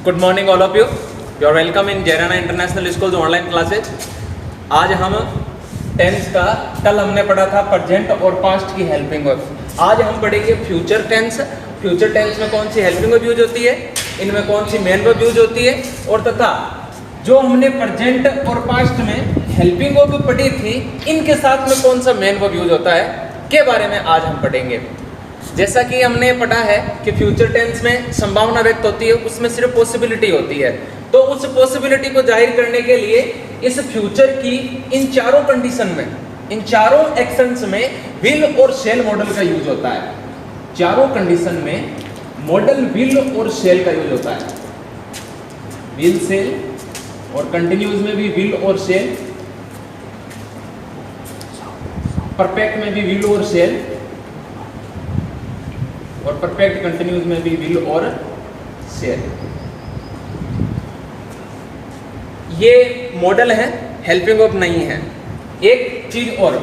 Good morning all of you. You are welcome in Jayrana international school online classes. आज हम tense का, कल हमने पढ़ा था प्रेजेंट और पास्ट की हेल्पिंग वर्ब। आज हम पढ़ेंगे फ्यूचर टेंस। फ्यूचर टेंस में कौन सी हेल्पिंग वर्ब यूज होती है, इनमें कौन सी मेन वर्ब यूज होती है, और तथा जो हमने प्रेजेंट और पास्ट में हेल्पिंग वर्ब पढ़ी थी इनके साथ में कौन सा मेन वर्ब यूज होता है के बारे में आज हम पढ़ेंगे। जैसा कि हमने पढ़ा है कि फ्यूचर टेंस में संभावना व्यक्त होती है, उसमें सिर्फ पॉसिबिलिटी होती है। तो उस पॉसिबिलिटी को जाहिर करने के लिए इस फ्यूचर की इन चारों कंडीशन में, इन चारों एक्शंस में विल और शेल मॉडल का यूज होता है। चारों कंडीशन में मॉडल विल और शेल का यूज होता है। विल शेल, और कंटिन्यूज में भी विल और शेल, परफेक्ट में भी विल और शेल, और परफेक्ट कंटिन्यूज में भी विल और शेल। ये मॉडल है, हेल्पिंग वर्ब नहीं है। एक चीज और,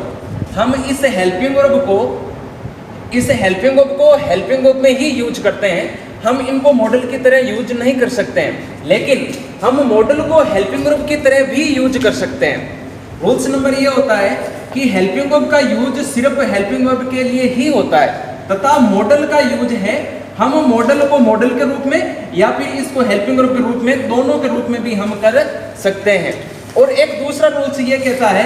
हम इस हेल्पिंग वर्ब को हेल्पिंग वर्ब में ही यूज करते हैं। हम इनको मॉडल की तरह यूज नहीं कर सकते हैं, लेकिन हम मॉडल को हेल्पिंग वर्ब की तरह भी यूज कर सकते हैं। रूल्स नंबर ये होता है कि हेल्पिंग वर्ब का यूज सिर्फ हेल्पिंग वर्ब के लिए ही होता है, तथा मॉडल का यूज है हम मॉडल को मॉडल के रूप में या फिर इसको हेल्पिंग वर्ब के रूप में, दोनों के रूप में भी हम कर सकते हैं। और एक दूसरा रूल्स ये कहता है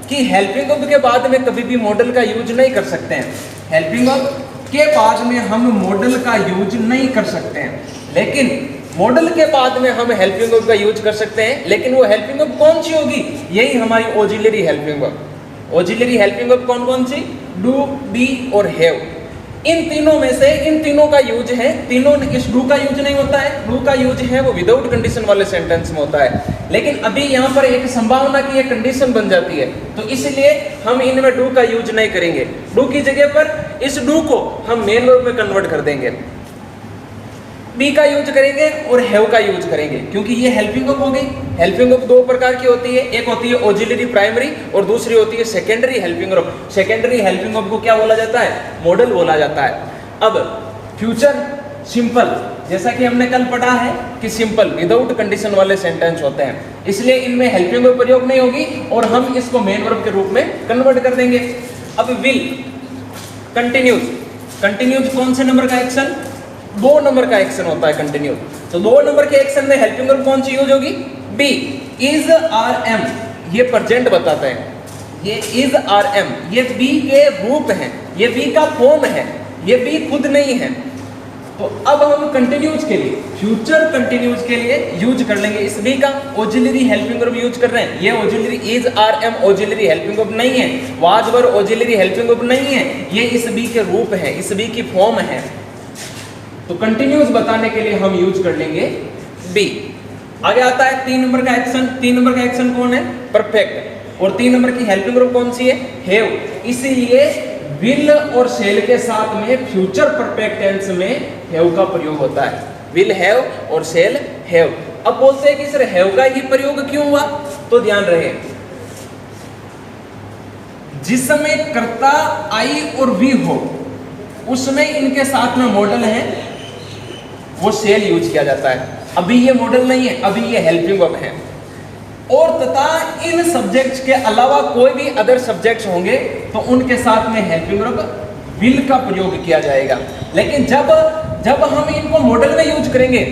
कि हेल्पिंग वर्ब के बाद में कभी भी मॉडल का यूज नहीं कर सकते हैं। हेल्पिंग वर्ब के बाद में हम मॉडल का यूज नहीं कर सकते हैं, लेकिन मॉडल के बाद में हम हेल्पिंग वर्ब का यूज कर सकते हैं। लेकिन वो हेल्पिंग वर्ब कौन सी होगी? यही हमारी auxiliary helping verb. Auxiliary helping verb कौन कौन सी? डू, बी और हैव। इन तीनों में से इन तीनों का यूज है, तीनों, इस डू का यूज नहीं होता है। डू का यूज है वो विदाउट कंडीशन वाले सेंटेंस में होता है, लेकिन अभी यहाँ पर एक संभावना की एक कंडीशन बन जाती है, तो इसलिए हम इनमें डू का यूज नहीं करेंगे। डू की जगह पर इस डू को हम मेन वर्ब में कन्वर्ट कर देंगे, बी का यूज करेंगे और हैव का यूज करेंगे, क्योंकि ये हेल्पिंग वर्ब हो गई। हेल्पिंग वर्ब दो प्रकार की होती है, एक होती है ऑक्सिलरी प्राइमरी और दूसरी होती है secondary helping verb. Secondary helping verb को क्या बोला जाता है? मॉडल बोला जाता है। अब फ्यूचर सिंपल, जैसा कि हमने कल पढ़ा है कि सिंपल विदाउट कंडीशन वाले सेंटेंस होते हैं, इसलिए इनमें हेल्पिंग वर्ब प्रयोग नहीं होगी और हम इसको मेन वर्ब के रूप में कन्वर्ट कर देंगे। अब विल, कंटिन्यूज, कंटिन्यूज कौन से नंबर का एक्शन? 2 नंबर का एक्शन होता है कंटिन्यू। तो 2 नंबर के एक्शन में हेल्पिंग वर्ब कौन सी यूज होगी? Be, is, are, am. ये प्रेजेंट बताते हैं, ये इज, आर, एम, ये बी के रूप हैं, ये बी का फॉर्म है, ये बी खुद नहीं है। तो अब हम कंटिन्यूज के लिए, फ्यूचर कंटिन्यूज के लिए यूज कर लेंगे इस बी का। ऑक्सिलरी हेल्पिंग वर्ब यूज कर रहे हैं, ये auxiliary is, are, am auxiliary helping verb नहीं है, was were auxiliary helping verb नहीं है, ये इस बी के रूप है, इस बी की फॉर्म है। तो कंटिन्यूस बताने के लिए हम यूज कर लेंगे बी। आगे आता है 3 नंबर का एक्शन। 3 नंबर का एक्शन कौन है? परफेक्ट। और 3 नंबर की हेल्पिंग वर्ब कौन सी है? हैव। इसीलिए विल और शेल के साथ में फ्यूचर परफेक्ट टेंस में हैव का प्रयोग होता है। विल हैव और शेल हैव। अब बोलते हैं कि सर हैव का ही प्रयोग क्यों हुआ? तो ध्यान रहे, जिस समय कर्ता आई और वी हो उसमें इनके साथ में मॉडल है, वो शेल यूज किया जाता है। अभी ये मॉडल नहीं है, अभी ये हेल्पिंग वर्ब है। और तथा इन सब्जेक्ट्स के अलावा कोई भी अदर सब्जेक्ट्स होंगे तो उनके साथ में हेल्पिंग वर्ब विल का प्रयोग किया जाएगा। लेकिन जब हम इनको मॉडल में यूज करेंगे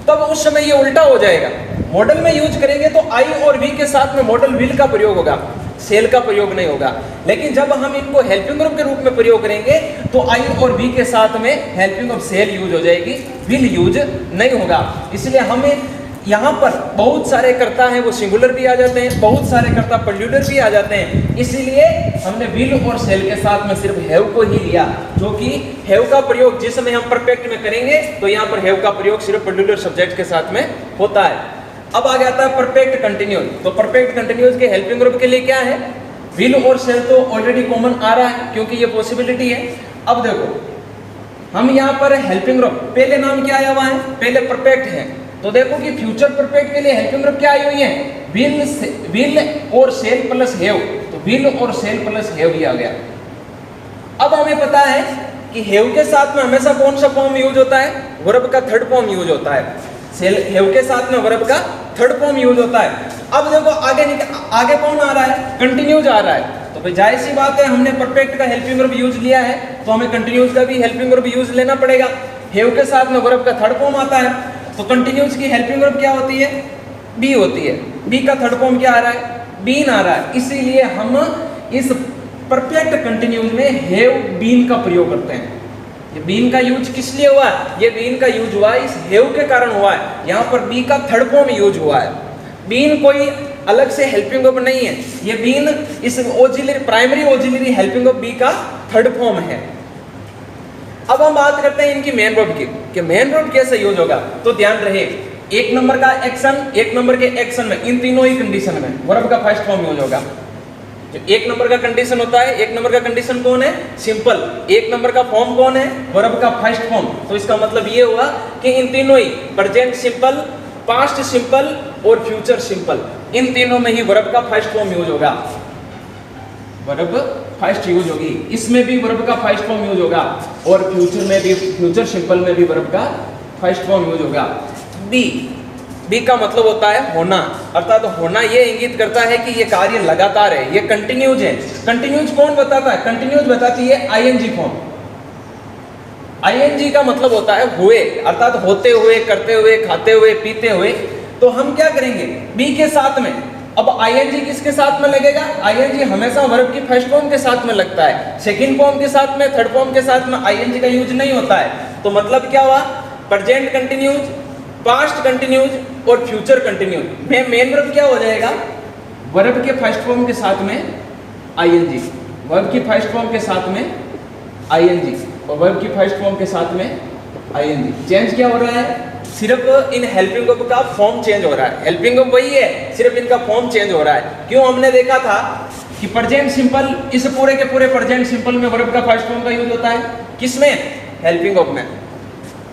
तब उस समय ये उल्टा हो जाएगा। मॉडल में यूज करेंगे तो आई और वी के साथ में मॉडल विल का प्रयोग होगा, सेल का प्रयोग नहीं होगा। लेकिन जब हम इनको हेल्पिंग वर्ब के रूप में प्रयोग करेंगे तो आई और वी के साथ में हेल्पिंग वर्ब सेल यूज हो जाएगी, विल यूज नहीं होगा। इसलिए हमें यहाँ पर बहुत सारे कर्ता हैं वो सिंगुलर भी आ जाते हैं, बहुत सारे कर्ता प्लूरल भी आ जाते हैं। इसीलिए हमने विल और सेल के साथ में सिर्फ हैव को ही लिया, जो कि हैव का प्रयोग जिस समय हम परफेक्ट में करेंगे तो यहाँ पर हैव का प्रयोग सिर्फ प्लूरल सब्जेक्ट के साथ में होता है। अब आ जाता है परफेक्ट कंटिन्यूज। तो परफेक्ट कंटिन्यूज के हेल्पिंग वर्ब के लिए क्या है? विल और शेल तो ऑलरेडी कॉमन आ रहा है क्योंकि ये पॉसिबिलिटी है। अब देखो हम यहाँ पर हेल्पिंग वर्ब, पहले नाम क्या आया हुआ है? पहले परफेक्ट है। तो देखो कि फ्यूचर परफेक्ट के लिए हेल्पिंग वर्ब क्या आई हुई है? विल और शेल प्लस हैव। तो विल और शेल प्लस हैव ही आ गया। अब हमें पता है कि हैव के साथ में हमेशा कौन सा फॉर्म यूज होता है? वर्ब का थर्ड फॉर्म यूज होता है। सेल हैव के साथ में वर्ब का थर्ड फॉर्म यूज होता है। अब देखो आगे कौन आ रहा है, कंटिन्यूज आ रहा है, तो भाई जाहिर सी बात है हमने परफेक्ट का हेल्पिंग वर्ब यूज लिया है तो हमें कंटिन्यूज का भी हेल्पिंग वर्ब यूज लेना पड़ेगा। हैव के साथ में वर्ब का थर्ड फॉर्म आता है, तो कंटिन्यूज की हेल्पिंग वर्ब क्या होती है, बी होती है। बी का थर्ड फॉर्म क्या आ रहा है, बीन आ रहा है, इसीलिए हम इस परफेक्ट कंटिन्यूज में हैव बीन का प्रयोग करते हैं। ये बीन का यूज किस लिए हुआ है, ये बीन का यूज हुआ है इस हैव के कारण हुआ है। यहाँ पर बी का थर्ड फॉर्म यूज हुआ है। बीन कोई अलग से हेल्पिंग वर्ब नहीं है, ये बीन इस auxiliary primary auxiliary helping verb B का थर्ड फॉर्म है। अब हम बात करते हैं इनकी मेन वर्ब की कि मेन वर्ब कैसे यूज होगा। तो ध्यान रहे, एक नंबर का एक्शन, एक नंबर के एक्शन में, इन तीनों ही कंडीशन में वर्ब का फर्स्ट फॉर्म यूज होगा। जो एक नंबर का कंडीशन होता है, एक नंबर का कंडीशन कौन है, सिंपल। एक नंबर का फॉर्म कौन है, वर्ब का फर्स्ट फॉर्म। तो इसका मतलब ये हुआ कि इन तीनों ही प्रेजेंट सिंपल, पास्ट सिंपल और फ्यूचर सिंपल, इन तीनों में ही वर्ब का फर्स्ट फॉर्म यूज होगा। वर्ब फर्स्ट यूज होगी, इसमें भी वर्ब का फर्स्ट फॉर्म यूज होगा और फ्यूचर में भी, फ्यूचर सिंपल में भी वर्ब का फर्स्ट फॉर्म यूज होगा। बी, बी का मतलब होता है होना, अर्थात होना ये इंगित करता है कि ये कार्य लगातार है, ये कंटिन्यूज है। कंटिन्यूज कौन बताता है, कंटिन्यूज बताती है आईएनजी फॉर्म। आईएनजी का मतलब होता है हुए, अर्थात होते हुए, करते हुए, खाते हुए, पीते हुए। तो हम क्या करेंगे, बी के साथ में, अब आईएनजी किसके साथ में लगेगा, आईएनजी हमेशा वर्ब की फर्स्ट फॉर्म के साथ में लगता है, सेकंड फॉर्म के साथ में, थर्ड फॉर्म के साथ में आईएनजी का यूज नहीं होता है। तो मतलब क्या हुआ, प्रेजेंट कंटिन्यूज, पास्ट कंटिन्यूज और फ्यूचर कंटिन्यूज में मेन वर्ब क्या हो जाएगा, वर्ब के फर्स्ट फॉर्म के साथ में आईएनजी, वर्ब की फर्स्ट फॉर्म के साथ में आईएनजी और वर्ब की फर्स्ट फॉर्म के साथ में आईएनजी। चेंज क्या हो रहा है, सिर्फ इन हेल्पिंग वर्ब का फॉर्म चेंज हो रहा है। हेल्पिंग वर्ब वही है, सिर्फ इनका फॉर्म चेंज हो रहा है। क्यों, हमने देखा था कि प्रेजेंट सिंपल, इस पूरे के पूरे प्रेजेंट सिंपल में वर्ब का फर्स्ट फॉर्म का यूज होता है, किसमें, हेल्पिंग वर्ब में।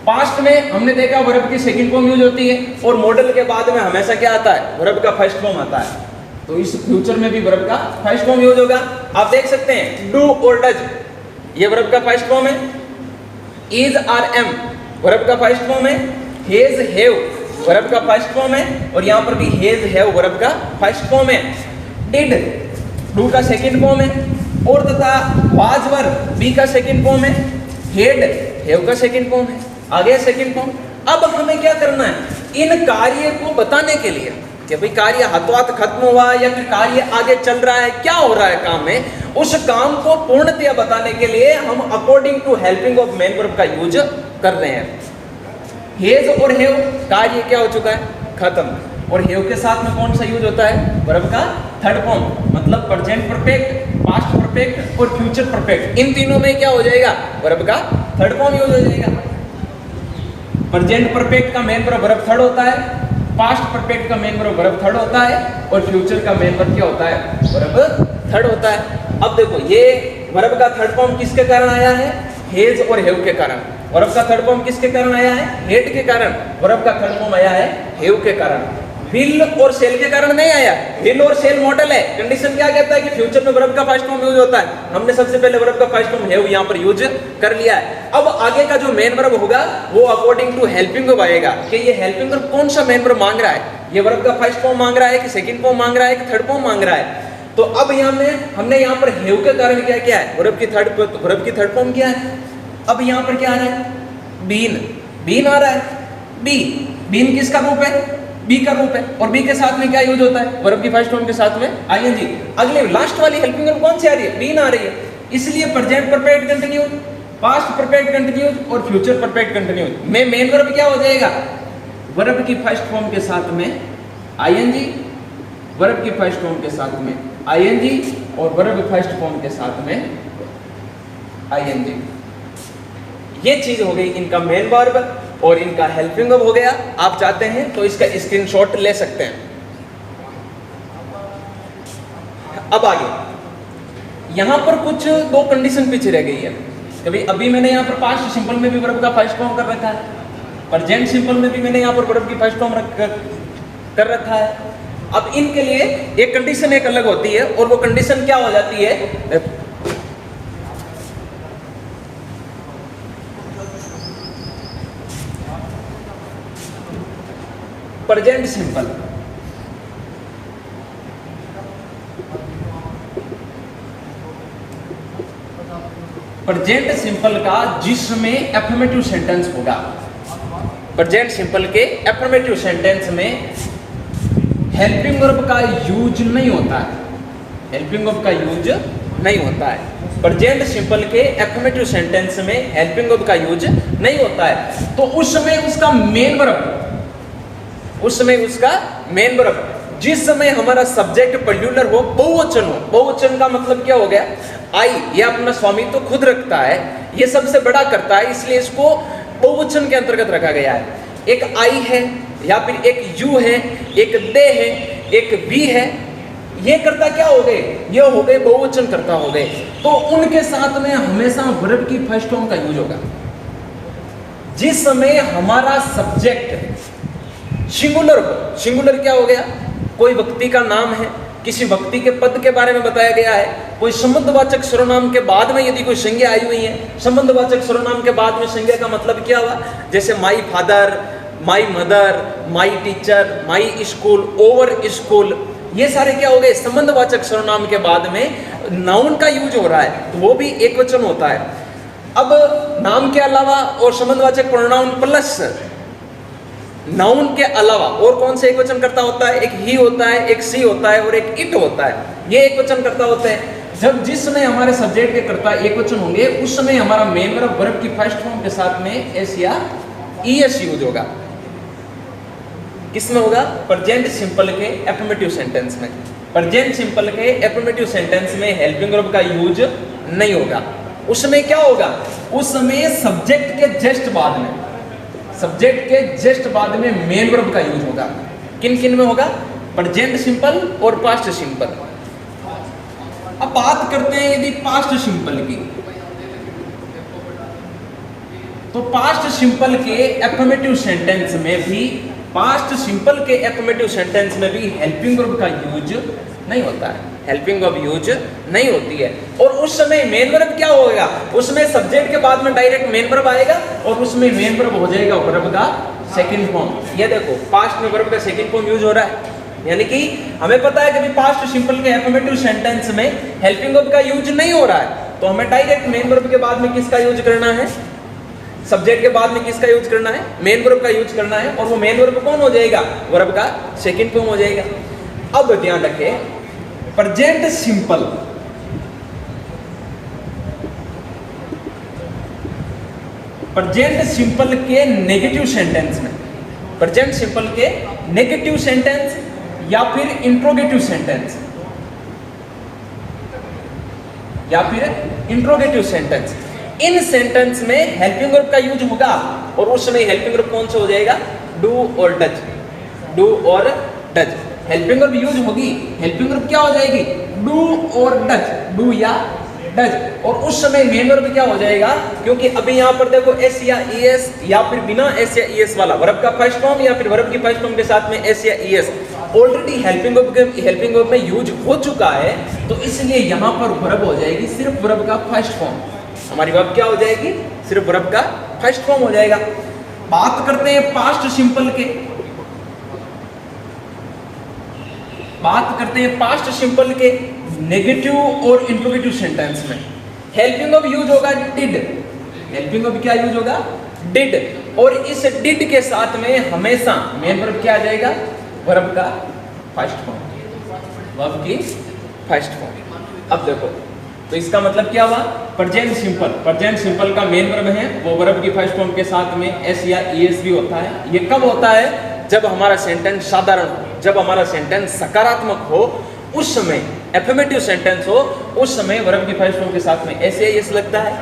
पास्ट में हमने देखा वर्ब की सेकंड फॉर्म यूज होती है और मॉडल के बाद में हमेशा क्या आता है, वर्ब का फर्स्ट फॉर्म आता है। तो इस फ्यूचर में भी वर्ब का फर्स्ट फॉर्म यूज होगा। आप देख सकते हैं डू और डज, ये वर्ब का फर्स्ट फॉर्म है। इज आर एम वर्ब का फर्स्ट फॉर्म है। हेज हैव वर्ब का फर्स्ट फॉर्म है और यहाँ पर भी हेज हैव वर्ब का फर्स्ट फॉर्म है। डिड डू का सेकंड फॉर्म है और तथा वाज वर्ब बी का सेकंड फॉर्म है। हेड हैव का सेकंड फॉर्म है, आ गया सेकंड फॉर्म। अब हमें क्या करना है, इन कार्य को बताने के लिए कि भाई कार्य हाथों हाथ खत्म हुआ या फिर कार्य आगे चल रहा है, क्या हो रहा है काम में, उस काम को पूर्णतया बताने के लिए हम according to helping of main verb का यूज कर रहे हैं। हेज और हैव कार्य क्या हो चुका है, खत्म, और हैव के साथ में कौन सा यूज होता है, वर्ब का थर्ड फॉर्म, मतलब प्रेजेंट परफेक्ट, पास्ट परफेक्ट और फ्यूचर परफेक्ट, इन तीनों में क्या हो जाएगा, वर्ब का थर्ड फॉर्म यूज हो जाएगा। प्रेजेंट परफेक्ट का मेन वर्ब वर्ब थर्ड होता है, पास्ट परफेक्ट का मेन वर्ब वर्ब थर्ड होता है और फ्यूचर का मेन वर्ब क्या होता है, वर्ब थर्ड होता है। अब देखो ये वर्ब का थर्ड फॉर्म किसके कारण आया है, हेज और हैव के कारण। वर्ब का थर्ड फॉर्म किसके कारण आया है, हेड के कारण। वर्ब का थर्ड फॉर्म आया है हैव के कारण। विल और सेल के कारण नहीं आया। विल और सेल मॉडल है, कंडीशन क्या कहता है कि फ्यूचर में वर्ब का फर्स्ट फॉर्म यूज होता है। हमने सबसे पहले वर्ब का फर्स्ट फॉर्म हैव यहाँ पर यूज कर लिया है। अब आगे का जो मेन वर्ब होगा वो अकॉर्डिंग टू हेल्पिंग वर्ब आएगा कि ये हेल्पिंग वर्ब कौन सा मेन वर्ब मांग रहा है, ये वर्ब का फर्स्ट फॉर्म मांग रहा है कि सेकंड फॉर्म मांग रहा है कि थर्ड फॉर्म मांग रहा है। तो अब यहाँ में हमने यहाँ पर हैव के कारण क्या किया है, वर्ब की थर्ड फॉर्म किया है। अब यहाँ पर क्या आ रहा है, बीन, बीन आ रहा है। बी, बीन किसका रूप है, बी का रूप है और बी के साथ में क्या यूज होता है, वर्ब की फर्स्ट फॉर्म के साथ में आईएनजी। अगले लास्ट वाली हेल्पिंग वर्ब कौन सी आ रही है, बीन आ रही है, इसलिए present perfect continues, past perfect continues और फ्यूचर परफेक्ट कंटिन्यूज में मेन वर्ब क्या हो जाएगा, वर्ब की फर्स्ट फॉर्म के साथ में आईएनजी, वर्ब की फर्स्ट फॉर्म के साथ में आईएनजी और वर्ब फर्स्ट फॉर्म के साथ में आईएनजी। ये चीज हो गई इनका मेन वर्ब और इनका हेल्पिंग वर्ब हो गया। आप चाहते हैं तो इसका स्क्रीनशॉट ले सकते हैं। अब आगे यहां पर कुछ दो कंडीशन पीछे रह गई है। कभी अभी मैंने यहां पर पास्ट सिंपल में भी वर्ब का फर्स्ट फॉर्म कर रखा है, प्रेजेंट सिंपल में भी मैंने यहां पर वर्ब की फर्स्ट फॉर्म कर रखा है। अब इनके लिए एक कंडीशन एक अलग होती है और वो कंडीशन क्या हो जाती है, प्रेजेंट सिंपल। प्रेजेंट सिंपल का जिसमें एफर्मेटिव सेंटेंस होगा, प्रेजेंट सिंपल के एफर्मेटिव सेंटेंस में हेल्पिंग वर्ब का यूज नहीं होता है, हेल्पिंग वर्ब का यूज नहीं होता है। प्रेजेंट सिंपल के एफर्मेटिव सेंटेंस में हेल्पिंग वर्ब का यूज नहीं होता है, तो उस समय उसका मेन वर्ब, उस समय उसका मेन वर्ब, जिस समय हमारा सब्जेक्ट प्लूरल हो, बहुवचन हो, बहुवचन का मतलब क्या हो गया, आई, ये अपना स्वामित्व तो खुद रखता है, ये सबसे बड़ा करता है, इसलिए इसको बहुवचन के अंतर्गत रखा गया है। एक आई है या फिर एक यू है, एक दे है, एक वी है, ये करता क्या हो गए, ये हो गए बहुवचन करता हो गए, तो उनके साथ में हमेशा वर्ब की फर्स्ट फॉर्म का यूज होगा। जिस समय हमारा सब्जेक्ट सिंगुलर हो, सिंगुलर क्या हो गया, कोई व्यक्ति का नाम है, किसी व्यक्ति के पद के बारे में बताया गया है, कोई संबंधवाचक सर्वनाम के बाद में यदि कोई संज्ञा आई हुई है, संबंधवाचक सर्वनाम के बाद में संज्ञा का मतलब क्या हुआ, जैसे my father, my mother, my teacher, my school, over school, ये सारे क्या हो गए, संबंधवाचक सर्वनाम के बाद में नाउन का यूज हो रहा है, तो वो भी एक वचन होता है। अब नाम के अलावा और संबंधवाचक प्रोनाउन प्लस नाउन के अलावा और कौन से एक वचन करता होता है, एक ही होता है, एक सी होता है और एक इट होता है, ये एक वचन करता होता है। जब जिस समय हमारे सब्जेक्ट के कर्ता एक वचन होंगे, उस समय हमारा मेन वर्ब, वर्ब की फर्स्ट फॉर्म के साथ में एस या ईएस यूज होगा। किसमें होगा, प्रेजेंट सिंपल के एफर्मेटिव सेंटेंस में। प्रेजेंट सिंपल के एफर्मेटिव सेंटेंस में हेल्पिंग वर्ब का यूज नहीं होगा। उसमें क्या होगा, उस समय सब्जेक्ट के जस्ट बाद में, सब्जेक्ट के जस्ट बाद में मेन वर्ब का यूज होगा। किन किन में होगा, प्रेजेंट सिंपल और पास्ट सिंपल। अब बात करते हैं यदि पास्ट सिंपल की, तो पास्ट सिंपल के एफर्मेटिव सेंटेंस में भी, पास्ट सिंपल के एफर्मेटिव सेंटेंस में भी हेल्पिंग वर्ब का यूज नहीं होता है, हेल्पिंग वर्ब यूज नहीं होती है। और उस समय मेन वर्ब क्या होगा, उसमें सब्जेक्ट के बाद में डायरेक्ट मेन वर्ब आएगा और उसमें मेन वर्ब हो जाएगा वर्ब का सेकंड फॉर्म। ये देखो पास्ट में वर्ब का सेकंड फॉर्म यूज हो रहा है, यानी कि हमें पता है कि पास्ट सिंपल के एफर्मेटिव सेंटेंस में हेल्पिंग वर्ब का यूज नहीं हो रहा है, तो हमें डायरेक्ट मेन वर्ब के बाद में किसका यूज करना है, सब्जेक्ट के बाद में किसका यूज करना है, मेन वर्ब का यूज करना है, और वो मेन वर्ब कौन हो जाएगा, वर्ब का सेकंड फॉर्म हो जाएगा। अब ध्यान रखें, प्रेजेंट सिंपल, प्रेजेंट सिंपल के नेगेटिव सेंटेंस में, प्रेजेंट सिंपल के नेगेटिव सेंटेंस या फिर इंट्रोगेटिव सेंटेंस, या फिर इंट्रोगेटिव सेंटेंस, इन सेंटेंस में हेल्पिंग वर्ब का यूज होगा। और उस समय हेल्पिंग वर्ब कौन सा हो जाएगा, डू और डज, डू और डज हेल्पिंग वर्ब यूज होगी। हेल्पिंग वर्ब क्या हो जाएगी, डू और डज, डू या डज, और उस समय मेन वर्ब क्या हो जाएगा, क्योंकि अभी यहाँ पर देखो एस या ईएस या फिर बिना एस या ईएस वाला वर्ब का फर्स्ट फॉर्म या फिर वर्ब की फर्स्ट फॉर्म के साथ में एस या ईएस ऑलरेडी हेल्पिंग वर्ब में यूज हो चुका है, तो इसलिए यहाँ पर वर्ब हो जाएगी सिर्फ वर्ब का फर्स्ट फॉर्म। हमारी वर्ब क्या हो जाएगी, सिर्फ वर्ब का फर्स्ट फॉर्म हो जाएगा। बात करते हैं पास्ट सिंपल के, बात करते हैं पास्ट सिंपल के नेगेटिव और इंट्रोगेटिव सेंटेंस में हेल्पिंग वर्ब यूज होगा डिड, हेल्पिंग वर्ब क्या यूज होगा, डिड, और इस डिड के साथ में हमेशा मेन वर्ब क्या आ जाएगा, वर्ब का फर्स्ट फॉर्म, वर्ब की फर्स्ट फॉर्म। अब देखो तो इसका मतलब क्या हुआ, प्रेजेंट सिंपल, प्रेजेंट सिंपल का मेन वर्ब है वो वर्ब की फर्स्ट फॉर्म के साथ में एस या ईएस भी होता है। ये कब होता है, जब हमारा सेंटेंस साधारण हो, जब हमारा सेंटेंस सकारात्मक हो, उस समय एफर्मेटिव सेंटेंस हो, उस समय वर्ब की फर्स्ट फॉर्म के साथ में एस या ईएस लगता है।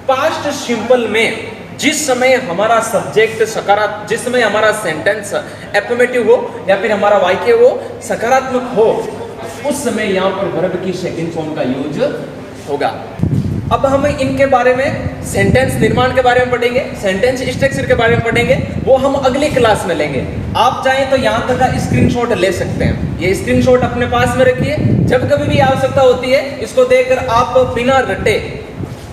पास्ट सिंपल में जिस समय हमारा सब्जेक्ट सकारात्मक, जिस समय हमारा सेंटेंस एफर्मेटिव हो या फिर हमारा वाक्य वो सकारात्मक हो, उस समय यहाँ पर वर्ब की सेकंड फॉर्म का यूज होगा। अब हम इनके बारे में सेंटेंस निर्माण के बारे में पढ़ेंगे, सेंटेंस स्ट्रक्चर के बारे में पढ़ेंगे, वो हम अगली क्लास में लेंगे। आप चाहें तो यहाँ तक का स्क्रीनशॉट ले सकते हैं, ये स्क्रीनशॉट अपने पास में रखिए, जब कभी भी आवश्यकता होती है इसको देखकर आप बिना रटे,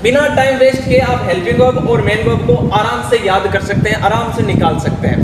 बिना टाइम वेस्ट किए आप हेल्पिंग वर्ब और मेन वर्ब को आराम से याद कर सकते हैं, आराम से निकाल सकते हैं।